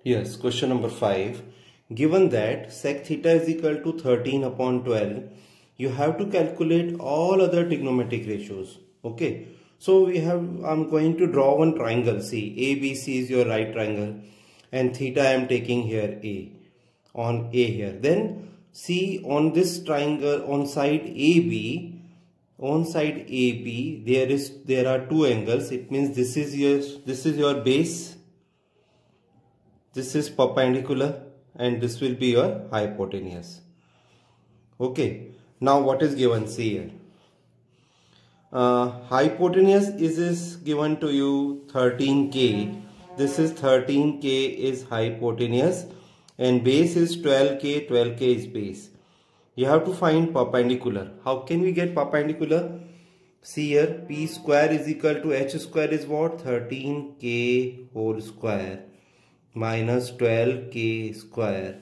Yes, question number 5. Given that sec theta is equal to 13 upon 12, you have to calculate all other trigonometric ratios. Okay. So I'm going to draw one triangle. See, ABC is your right triangle and theta I am taking here on A here. Then see on this triangle on side AB, there are two angles. It means this is your base. This is perpendicular and this will be your hypotenuse. Okay. Now what is given? See here. Hypotenuse is given to you 13K. This is 13K is hypotenuse and base is 12K. 12K is base. You have to find perpendicular. How can we get perpendicular? See here, P square is equal to H square is what? 13K whole square minus 12K square.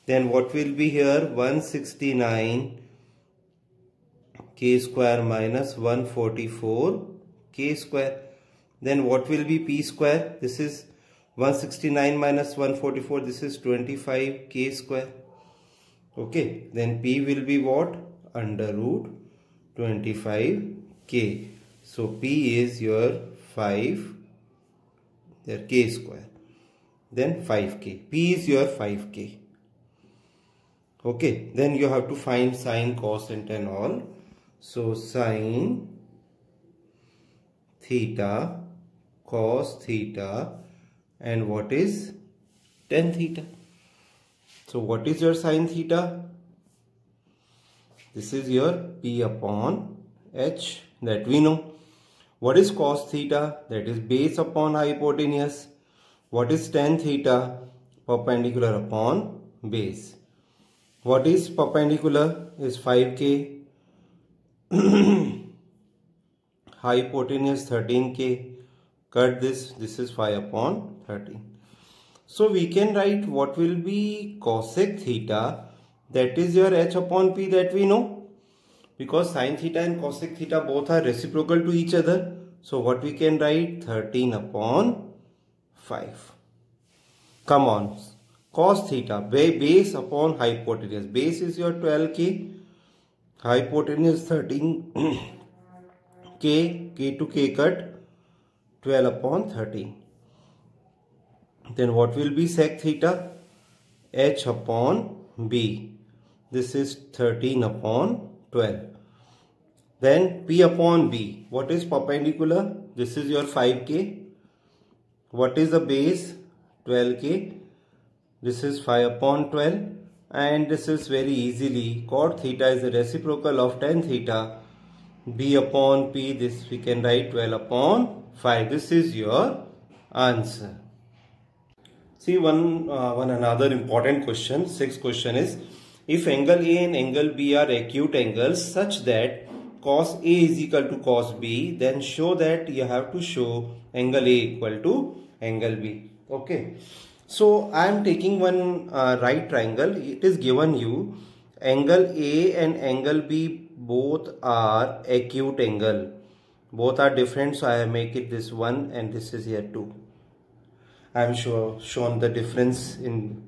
Then what will be here? 169 K square minus 144 K square. Then what will be P square? This is 169 minus 144. This is 25 K square. Okay. Then P will be what? Under root 25 K. So P is your 5 there K square. Then 5K. P is your 5K. Okay. Then you have to find sine, cos and tan all. So sine theta, cos theta and what is tan theta. So what is your sine theta? This is your P upon H that we know. What is cos theta? That is base upon hypotenuse. What is tan theta? Perpendicular upon base. What is perpendicular? Is 5K. Hypotenuse 13K. Cut this. This is 5 upon 13. So we can write what will be cosec theta. That is your H upon P that we know. Because sin theta and cosec theta both are reciprocal to each other. So what we can write? 13 upon 5. Come on. Cos theta, base upon hypotenuse. Base is your 12K. Hypotenuse 13K. K to K cut. 12 upon 13. Then what will be sec theta? H upon B. This is 13 upon 12. Then P upon B. What is perpendicular? This is your 5K. What is the base? 12K. This is 5 upon 12. And this is very easily. Cot theta is the reciprocal of tan theta. B upon P. This we can write 12 upon 5. This is your answer. See one another important question. Sixth question is, if angle A and angle B are acute angles such that cos A is equal to cos B, then show that you have to show angle A equal to angle B. Okay. So I am taking one right triangle. It is given you angle A and angle B both are acute angle. Both are different. So I make it this one and this is here 2. I am shown the difference in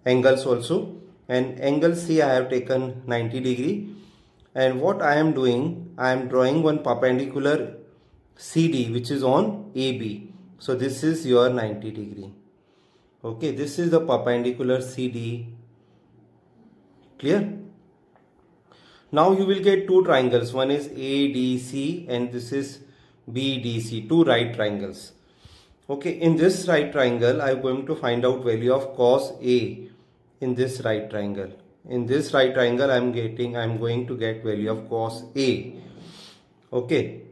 angles also. And angle C I have taken 90 degree. And what I am doing, I am drawing one perpendicular CD which is on AB. So this is your 90 degree. Okay, this is the perpendicular CD. Clear? Now you will get two triangles. One is ADC and this is BDC. Two right triangles. Okay, in this right triangle, I am going to find out value of cos A in this right triangle. In this right triangle, I am going to get value of cos A. Okay,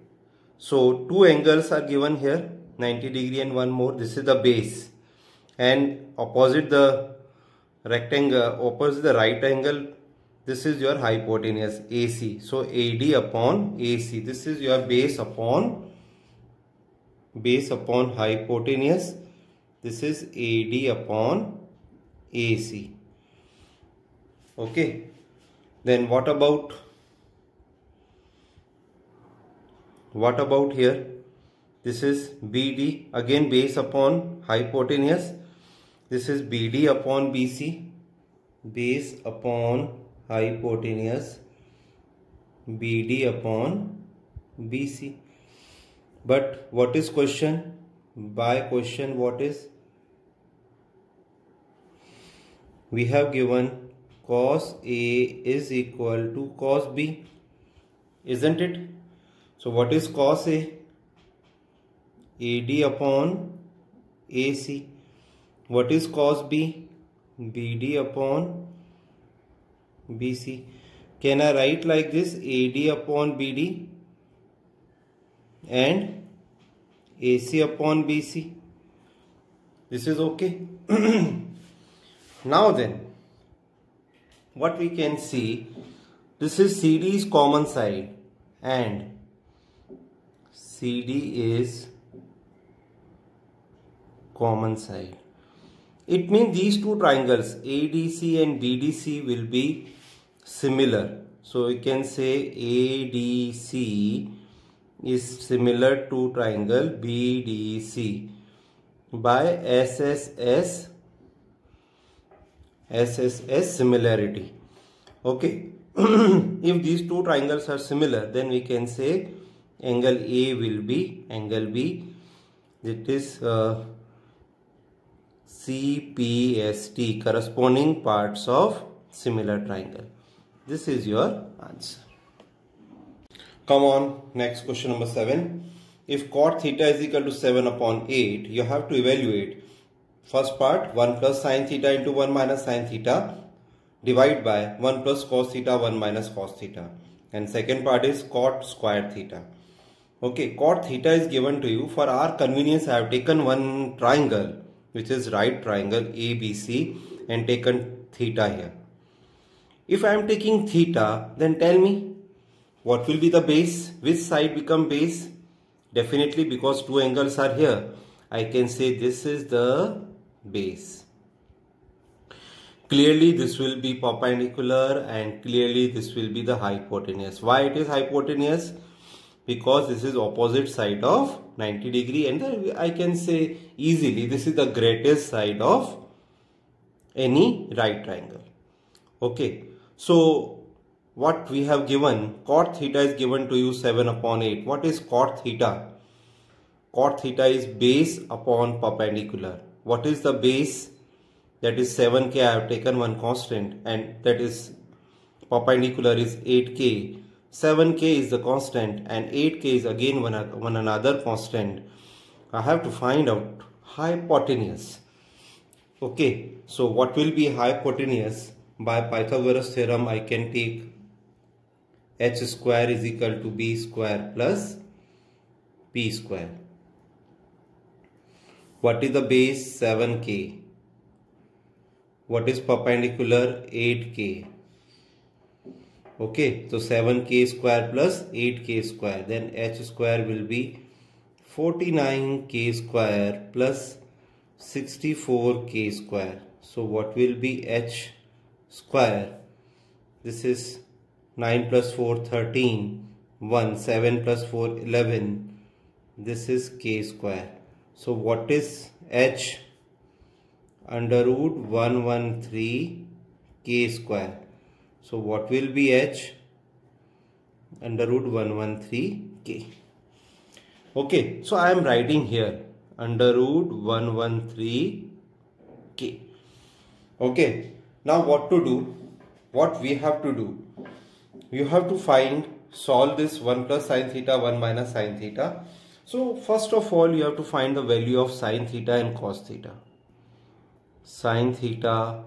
so two angles are given here, 90 degree and one more. This is the base, and opposite the rectangle, opposite the right angle, this is your hypotenuse AC. So AD upon AC. This is your base upon hypotenuse. This is AD upon AC. Okay. Then what about here? This is BD, again base upon hypotenuse. This is BD upon BC, base upon hypotenuse, BD upon BC. But what is question? By question what is? We have given cos A is equal to cos B, isn't it? So what is cos A? AD upon AC. What is cos B? BD upon BC. Can I write like this? AD upon BD and AC upon BC. This is okay. Now then, what we can see, this is CD's common side and CD is common side. It means these two triangles ADC and BDC will be similar. So we can say ADC is similar to triangle BDC by SSS similarity. Okay. If these two triangles are similar, then we can say angle A will be angle B. It is CPST, corresponding parts of similar triangle. This is your answer. Come on, next question number 7. If cot theta is equal to 7 upon 8, you have to evaluate. First part, 1 plus sin theta into 1 minus sin theta, divide by 1 plus cos theta 1 minus cos theta. And second part is cot square theta. Okay, cot theta is given to you. For our convenience, I have taken one triangle, which is right triangle ABC, and taken theta here. If I am taking theta, then tell me, what will be the base? Which side become base? Definitely, because two angles are here, I can say this is the base. Clearly this will be perpendicular and clearly this will be the hypotenuse. Why it is hypotenuse? Because this is opposite side of 90 degree and I can say easily this is the greatest side of any right triangle. Okay, so what we have given, cot theta is given to you 7 upon 8. What is cot theta? Cot theta is base upon perpendicular. What is the base? That is 7k. I have taken one constant and that is perpendicular is 8k. 7k is the constant and 8k is again one another constant. I have to find out hypotenuse. Okay, so what will be hypotenuse? By Pythagoras theorem, I can take h square is equal to b square plus p square. What is the base? 7k. What is perpendicular? 8k. Okay, so 7k square plus 8k square. Then h square will be 49k square plus 64k square. So what will be h square? This is 9 plus 4 13, 1, 7 plus 4 11. This is k square. So what is h? Under root 113 k square. So what will be h? Under root 113 k. Okay, so I am writing here under root 113 k. Okay, now what to do? What we have to do? You have to solve this 1 plus sin theta 1 minus sin theta. So first of all you have to find the value of sin theta and cos theta. Sin theta,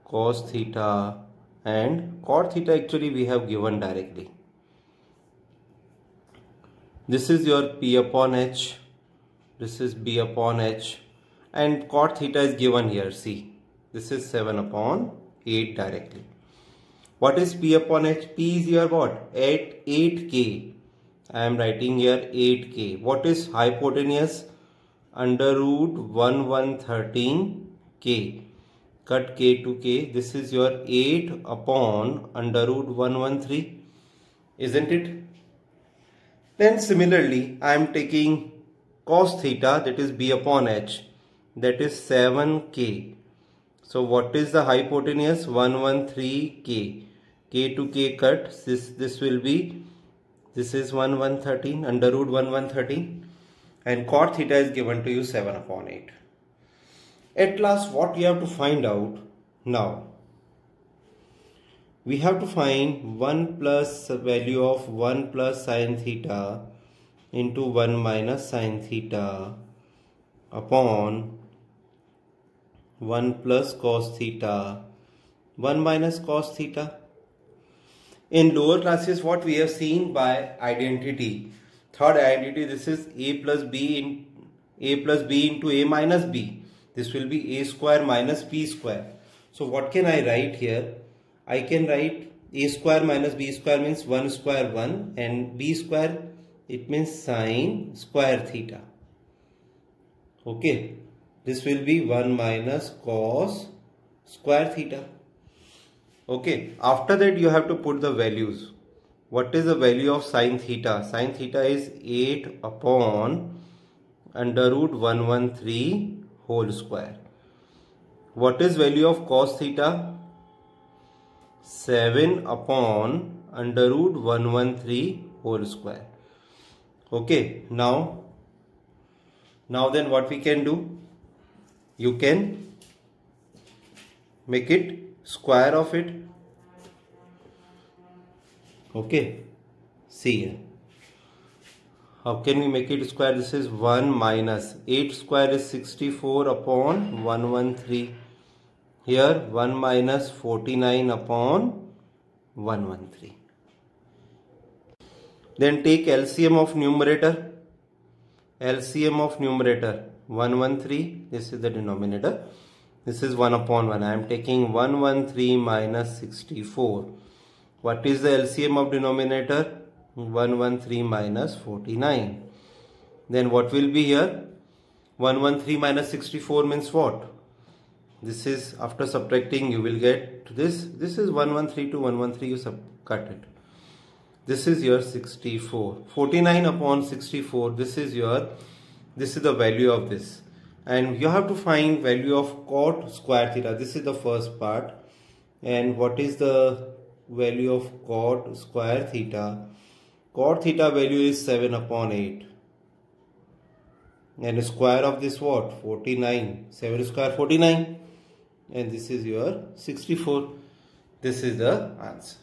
cos theta and cot theta actually we have given directly. This is your p upon h, this is b upon h and cot theta is given here. See, this is 7 upon 8 directly. What is p upon h? P is your what? 8k. I am writing here 8k. What is hypotenuse? Under root 1113k. Cut k to k. This is your 8 upon under root 113. Isn't it? Then similarly, I am taking cos theta, that is b upon h. that is 7k. So what is the hypotenuse? 113k. K to k cut. This will be, this is 113 under root 113, and cot theta is given to you 7/8. At last, what you have to find out now? We have to find 1 plus value of 1 plus sine theta into 1 minus sine theta upon 1 plus cos theta 1 minus cos theta. In lower classes, what we have seen by identity, third identity, this is a plus b into a minus b. This will be a square minus b square. So what can I write here? I can write a square minus b square means 1 square 1, and b square, it means sine square theta. Okay, this will be 1 minus cos square theta. Okay, after that you have to put the values. What is the value of sine theta? Sine theta is 8 upon under root 113 whole square. What is value of cos theta? 7 upon under root 113 whole square. Okay, now then what we can do? You can make it square of it. Okay, see here. How can we make it square? This is 1 minus 8 square is 64 upon 113. Here 1 minus 49 upon 113. Then take LCM of numerator. LCM of numerator 113. This is the denominator. This is 1 upon 1. I am taking 113 minus 64. What is the LCM of denominator? 113 minus 49. Then what will be here? 113 minus 64 means what? This is, after subtracting, you will get to this. This is 113 to 113, you cut it. This is your 64. 49 upon 64, this is the value of this. And you have to find value of cot square theta. This is the first part. And what is the value of cot square theta? Cot theta value is 7 upon 8. And square of this what? 49. 7 square 49. And this is your 64. This is the answer.